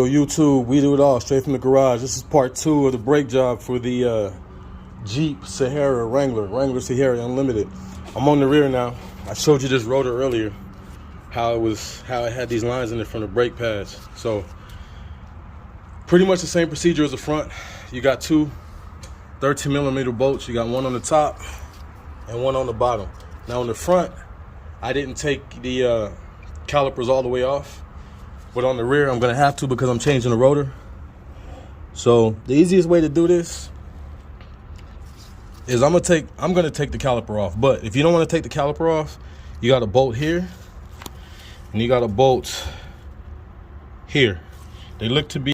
YouTube, we do it all straight from the garage. This is part 2 of the brake job for the Jeep Wrangler Sahara Unlimited. I'm on the rear now. I showed you this rotor earlier, how it had these lines in it from the brake pads. So pretty much the same procedure as the front. You got two 13mm bolts. You got one on the top and one on the bottom. Now on the front, I didn't take the calipers all the way off, but on the rear I'm gonna have to because I'm changing the rotor. So the easiest way to do this is I'm gonna take the caliper off. But if you don't want to take the caliper off, you got a bolt here and you got a bolt here. They look to be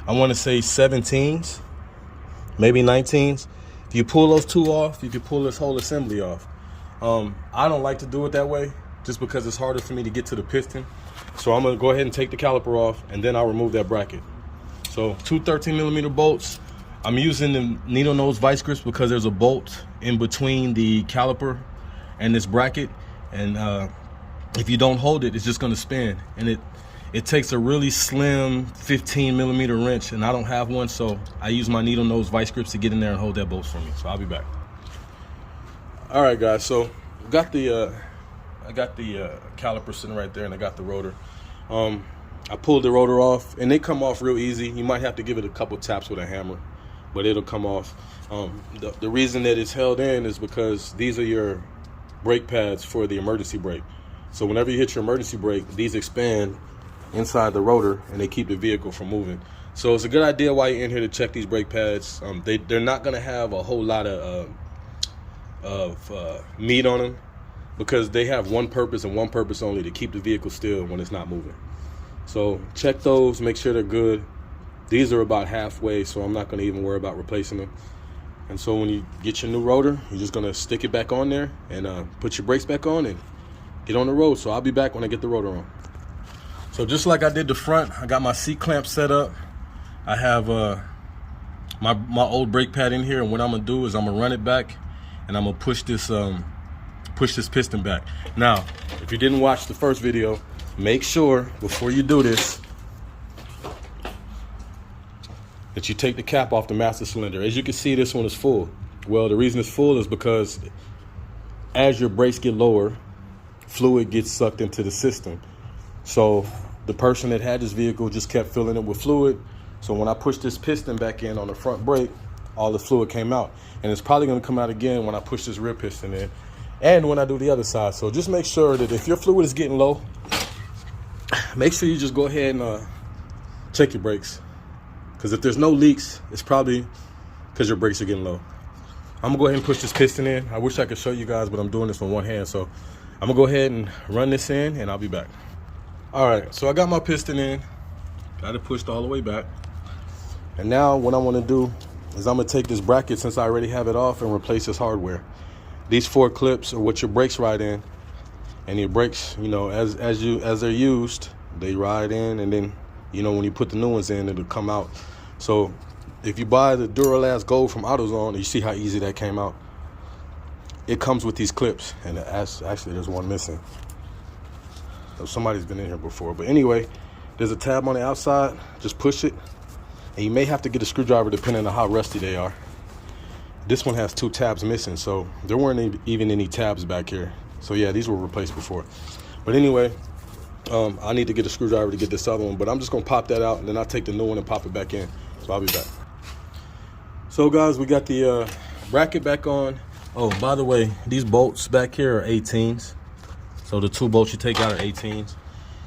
I want to say 17s, maybe 19s. If you pull those two off, you can pull this whole assembly off. I don't like to do it that way just because it's harder for me to get to the piston. So I'm gonna go ahead and take the caliper off and then I'll remove that bracket. So two 13mm bolts. I'm using the needle nose vice grips because there's a bolt in between the caliper and this bracket. And if you don't hold it, it's just gonna spin. And it takes a really slim 15mm wrench, and I don't have one, so I use my needle nose vice grips to get in there and hold that bolt for me. So I'll be back. All right, guys. So I got the caliper sitting right there, and I got the rotor. I pulled the rotor off, and they come off real easy. You might have to give it a couple taps with a hammer, but it'll come off. The reason that it's held in is because these are your brake pads for the emergency brake. So whenever you hit your emergency brake, these expand inside the rotor and they keep the vehicle from moving. So it's a good idea while you're in here to check these brake pads. They're not gonna have a whole lot of meat on them because they have one purpose and one purpose only: to keep the vehicle still when it's not moving. So check those, make sure they're good. These are about halfway, so I'm not gonna even worry about replacing them. And so when you get your new rotor, you're just gonna stick it back on there and put your brakes back on and get on the road. So I'll be back when I get the rotor on. So just like I did the front, I got my seat clamp set up. I have my old brake pad in here, and what I'm gonna do is I'm gonna run it back and I'm gonna push this piston back. Now, if you didn't watch the first video, make sure before you do this that you take the cap off the master cylinder. As you can see, this one is full. Well, the reason it's full is because as your brakes get lower, fluid gets sucked into the system. So the person that had this vehicle just kept filling it with fluid. So when I pushed this piston back in on the front brake, all the fluid came out. And it's probably gonna come out again when I push this rear piston in and when I do the other side. So just make sure that if your fluid is getting low, make sure you just go ahead and check your brakes. Because if there's no leaks, it's probably because your brakes are getting low. I'm gonna go ahead and push this piston in. I wish I could show you guys, but I'm doing this with one hand. So I'm gonna go ahead and run this in and I'll be back. All right, so I got my piston in, got it pushed all the way back. And now what I wanna do is I'm gonna take this bracket, since I already have it off, and replace this hardware. These 4 clips are what your brakes ride in. And your brakes, you know, as they're used, they ride in, and then, you know, when you put the new ones in, it'll come out. So if you buy the Duralast Gold from AutoZone, you see how easy that came out. It comes with these clips, and actually there's one missing. So somebody's been in here before. But anyway, there's a tab on the outside. Just push it, and you may have to get a screwdriver depending on how rusty they are. This one has 2 tabs missing, so there weren't even any tabs back here. So yeah, these were replaced before. But anyway, I need to get a screwdriver to get this other one, but I'm just gonna pop that out and then I'll take the new one and pop it back in. So I'll be back. So guys, we got the bracket back on. Oh, by the way, these bolts back here are 18s. So the 2 bolts you take out are 18s.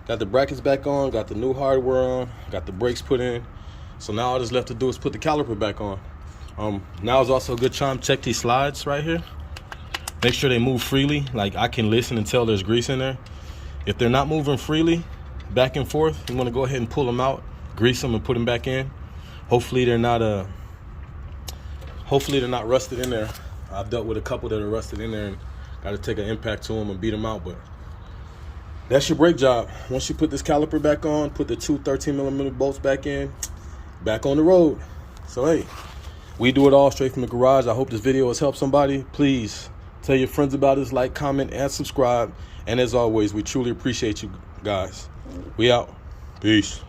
Got the brackets back on, got the new hardware on, got the brakes put in. So now all that's left to do is put the caliper back on. Now is also a good time to check these slides right here. Make sure they move freely. Like, I can listen and tell there's grease in there. If they're not moving freely, back and forth, you want to go ahead and pull them out, grease them, and put them back in. Hopefully they're not rusted in there. I've dealt with a couple that are rusted in there and got to take an impact to them and beat them out. But that's your brake job. Once you put this caliper back on, put the 2 13mm bolts back in, back on the road. So hey, we do it all straight from the garage. I hope this video has helped somebody. Please tell your friends about us, like, comment, and subscribe. And as always, we truly appreciate you guys. We out. Peace.